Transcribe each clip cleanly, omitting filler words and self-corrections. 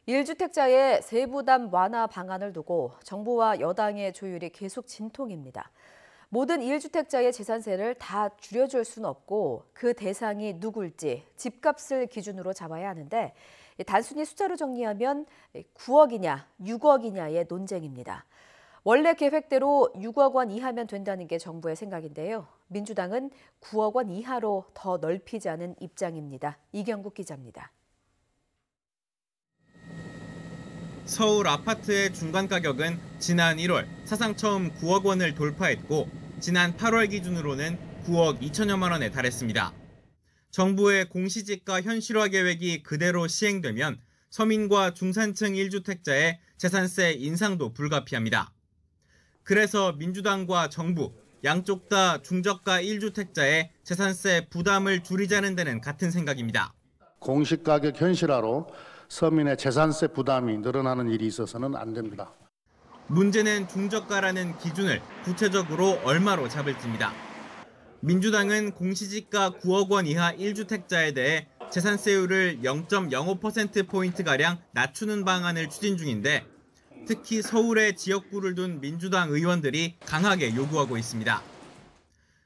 1주택자의 세부담 완화 방안을 두고 정부와 여당의 조율이 계속 진통입니다. 모든 1주택자의 재산세를 다 줄여줄 수는 없고 그 대상이 누굴지 집값을 기준으로 잡아야 하는데 단순히 숫자로 정리하면 9억이냐 6억이냐의 논쟁입니다. 원래 계획대로 6억 원 이하면 된다는 게 정부의 생각인데요. 민주당은 9억 원 이하로 더 넓히자는 입장입니다. 이경국 기자입니다. 서울 아파트의 중간 가격은 지난 1월 사상 처음 9억 원을 돌파했고 지난 8월 기준으로는 9억 2천여만 원에 달했습니다. 정부의 공시지가 현실화 계획이 그대로 시행되면 서민과 중산층 1주택자의 재산세 인상도 불가피합니다. 그래서 민주당과 정부, 양쪽 다 중저가 1주택자의 재산세 부담을 줄이자는 데는 같은 생각입니다. 공시가격 현실화로 서민의 재산세 부담이 늘어나는 일이 있어서는 안 됩니다. 문제는 중저가라는 기준을 구체적으로 얼마로 잡을지입니다. 민주당은 공시지가 9억 원 이하 1주택자에 대해 재산세율을 0.05%포인트가량 낮추는 방안을 추진 중인데 특히 서울에 지역구를 둔 민주당 의원들이 강하게 요구하고 있습니다.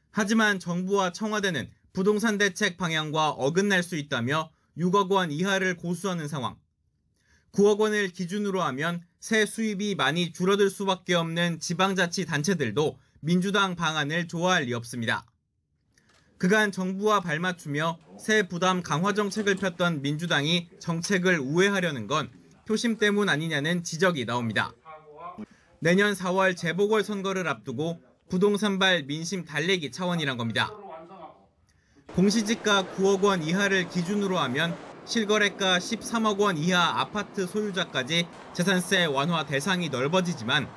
하지만 정부와 청와대는 부동산 대책 방향과 어긋날 수 있다며 6억 원 이하를 고수하는 상황. 9억 원을 기준으로 하면 세 수입이 많이 줄어들 수밖에 없는 지방자치단체들도 민주당 방안을 좋아할 리 없습니다. 그간 정부와 발맞추며 세 부담 강화 정책을 폈던 민주당이 정책을 우회하려는 건 표심 때문 아니냐는 지적이 나옵니다. 내년 4월 재보궐선거를 앞두고 부동산발 민심 달래기 차원이란 겁니다. 공시지가 9억 원 이하를 기준으로 하면 실거래가 13억 원 이하 아파트 소유자까지 재산세 완화 대상이 넓어지지만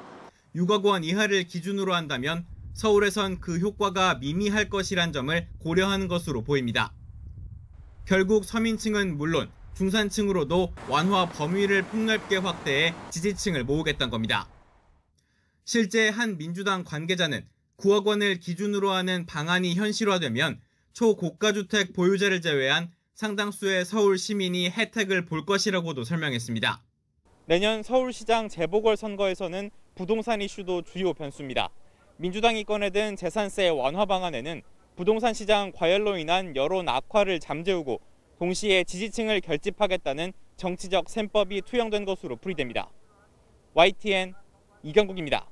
6억 원 이하를 기준으로 한다면 서울에선 그 효과가 미미할 것이란 점을 고려하는 것으로 보입니다. 결국 서민층은 물론 중산층으로도 완화 범위를 폭넓게 확대해 지지층을 모으겠다는 겁니다. 실제 한 민주당 관계자는 9억 원을 기준으로 하는 방안이 현실화되면 초고가주택 보유자를 제외한 상당수의 서울 시민이 혜택을 볼 것이라고도 설명했습니다. 내년 서울시장 재보궐선거에서는 부동산 이슈도 주요 변수입니다. 민주당이 꺼내든 재산세 완화 방안에는 부동산 시장 과열로 인한 여론 악화를 잠재우고 동시에 지지층을 결집하겠다는 정치적 셈법이 투영된 것으로 풀이됩니다. YTN 이경국입니다.